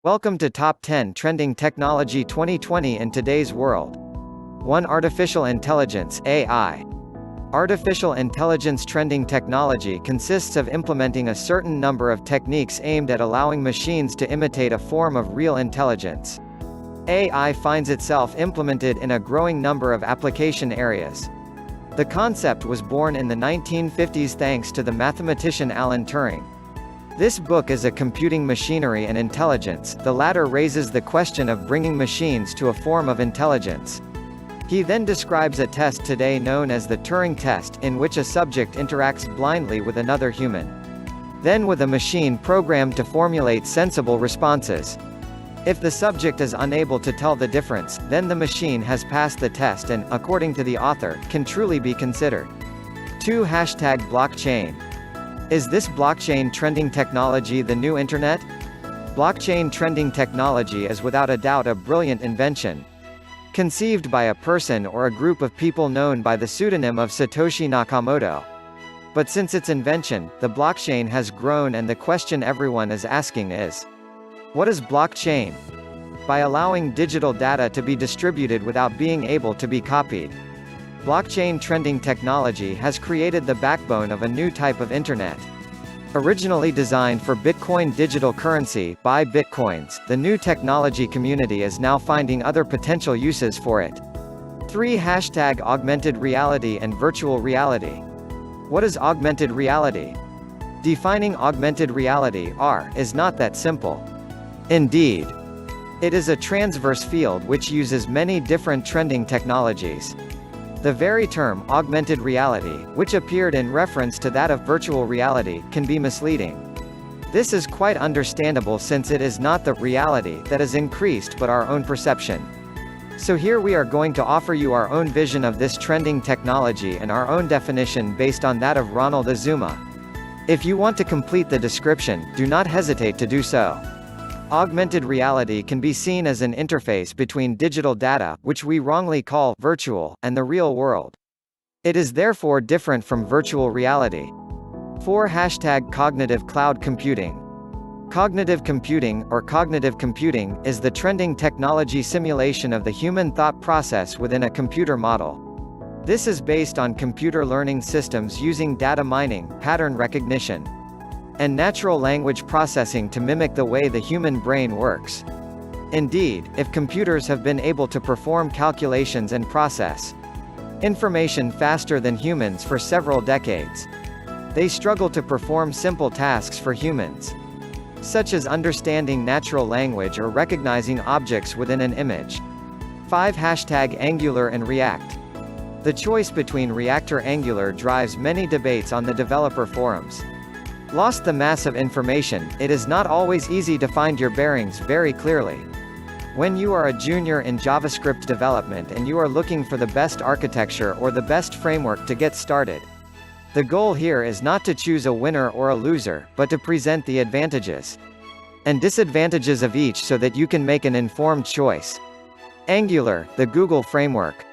Welcome to Top 10 Trending Technology 2020 in today's world. 1. Artificial intelligence (AI). Artificial intelligence trending technology consists of implementing a certain number of techniques aimed at allowing machines to imitate a form of real intelligence. AI finds itself implemented in a growing number of application areas. The concept was born in the 1950s thanks to the mathematician Alan Turing. This book is a computing machinery and intelligence. The latter raises the question of bringing machines to a form of intelligence. He then describes a test today known as the Turing test, in which a subject interacts blindly with another human. Then with a machine programmed to formulate sensible responses. If the subject is unable to tell the difference, then the machine has passed the test and, according to the author, can truly be considered. 2. Blockchain. Is this blockchain trending technology the new internet? Blockchain trending technology is without a doubt a brilliant invention. Conceived by a person or a group of people known by the pseudonym of Satoshi Nakamoto. But since its invention, the blockchain has grown, and the question everyone is asking is, what is blockchain? By allowing digital data to be distributed without being able to be copied. Blockchain trending technology has created the backbone of a new type of internet. Originally designed for Bitcoin digital currency, buy Bitcoins, the new technology community is now finding other potential uses for it. 3. Augmented reality and virtual reality. What is augmented reality? Defining augmented reality, AR, is not that simple. Indeed, it is a transverse field which uses many different trending technologies. The very term, augmented reality, which appeared in reference to that of virtual reality, can be misleading. This is quite understandable since it is not the reality that is increased but our own perception. So here we are going to offer you our own vision of this trending technology and our own definition based on that of Ronald Azuma. If you want to complete the description, do not hesitate to do so. Augmented reality can be seen as an interface between digital data, which we wrongly call virtual, and the real world. It is therefore different from virtual reality. 4. Cognitive cloud computing. Cognitive computing, or cognitive computing, is the trending technology simulation of the human thought process within a computer model. This is based on computer learning systems using data mining, pattern recognition, and natural language processing to mimic the way the human brain works. Indeed, if computers have been able to perform calculations and process information faster than humans for several decades, they struggle to perform simple tasks for humans, such as understanding natural language or recognizing objects within an image. 5. Angular and React. The choice between React or Angular drives many debates on the developer forums. Lost the mass of information, it is not always easy to find your bearings very clearly. When you are a junior in JavaScript development and you are looking for the best architecture or the best framework to get started, the goal here is not to choose a winner or a loser, but to present the advantages and disadvantages of each so that you can make an informed choice. Angular, the Google framework.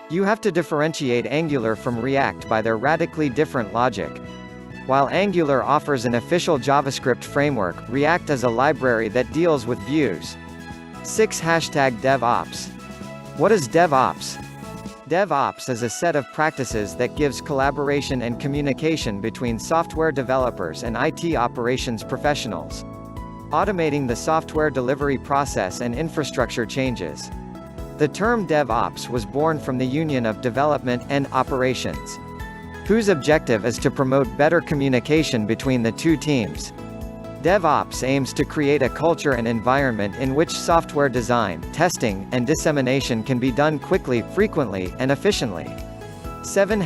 You have to differentiate Angular from React by their radically different logic. While Angular offers an official JavaScript framework, React is a library that deals with views. 6. DevOps. What is DevOps? DevOps is a set of practices that gives collaboration and communication between software developers and IT operations professionals, automating the software delivery process and infrastructure changes. The term DevOps was born from the union of development and operations, whose objective is to promote better communication between the two teams. DevOps aims to create a culture and environment in which software design, testing, and dissemination can be done quickly, frequently, and efficiently. 7.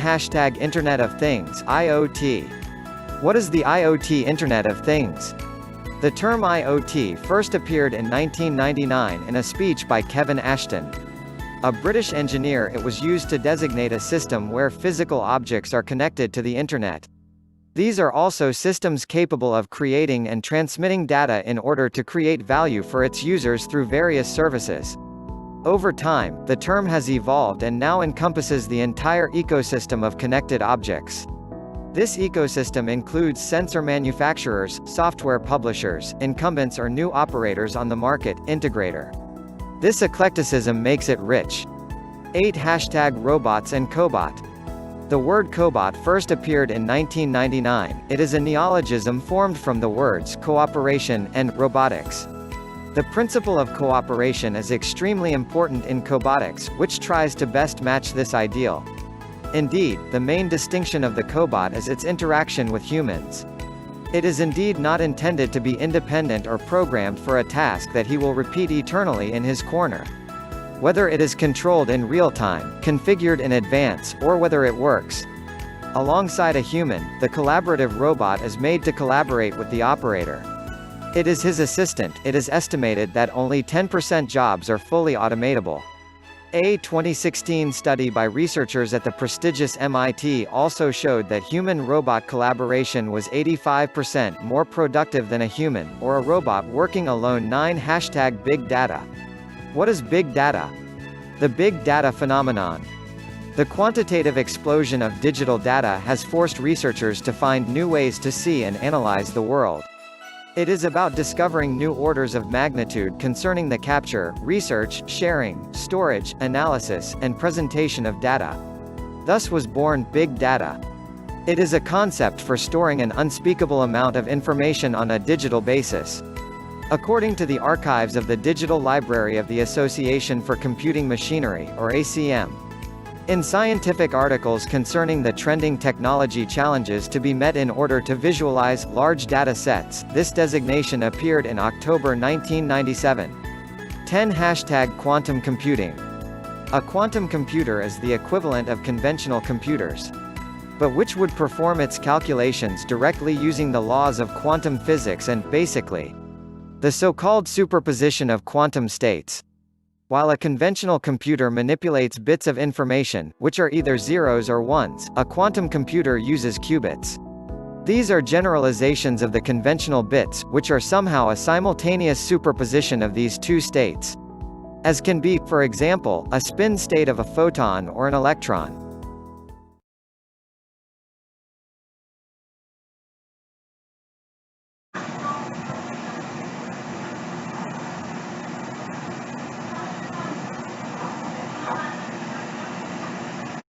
Internet of Things (IoT). What is the IoT Internet of Things? The term IoT first appeared in 1999 in a speech by Kevin Ashton, a British engineer. It was used to designate a system where physical objects are connected to the Internet. These are also systems capable of creating and transmitting data in order to create value for its users through various services. Over time, the term has evolved and now encompasses the entire ecosystem of connected objects. This ecosystem includes sensor manufacturers, software publishers, incumbents or new operators on the market, integrator. This eclecticism makes it rich. 8. Robots and cobot. The word cobot first appeared in 1999. It is a neologism formed from the words cooperation and robotics. The principle of cooperation is extremely important in cobotics, which tries to best match this ideal. Indeed, the main distinction of the cobot is its interaction with humans. It is indeed not intended to be independent or programmed for a task that he will repeat eternally in his corner. Whether it is controlled in real time, configured in advance, or whether it works alongside a human, the collaborative robot is made to collaborate with the operator. It is his assistant. It is estimated that only 10% jobs are fully automatable. A 2016 study by researchers at the prestigious MIT also showed that human-robot collaboration was 85% more productive than a human, or a robot working alone. 9. Big data. What is big data? The big data phenomenon. The quantitative explosion of digital data has forced researchers to find new ways to see and analyze the world. It is about discovering new orders of magnitude concerning the capture, research, sharing, storage, analysis, and presentation of data. Thus was born big data. It is a concept for storing an unspeakable amount of information on a digital basis. According to the archives of the Digital Library of the Association for Computing Machinery, or ACM. In scientific articles concerning the trending technology challenges to be met in order to visualize large data sets, this designation appeared in October 1997. 10. Quantum computing. A quantum computer is the equivalent of conventional computers, but which would perform its calculations directly using the laws of quantum physics and, basically, the so-called superposition of quantum states. While a conventional computer manipulates bits of information, which are either zeros or ones, a quantum computer uses qubits. These are generalizations of the conventional bits, which are somehow a simultaneous superposition of these two states. As can be, for example, a spin state of a photon or an electron.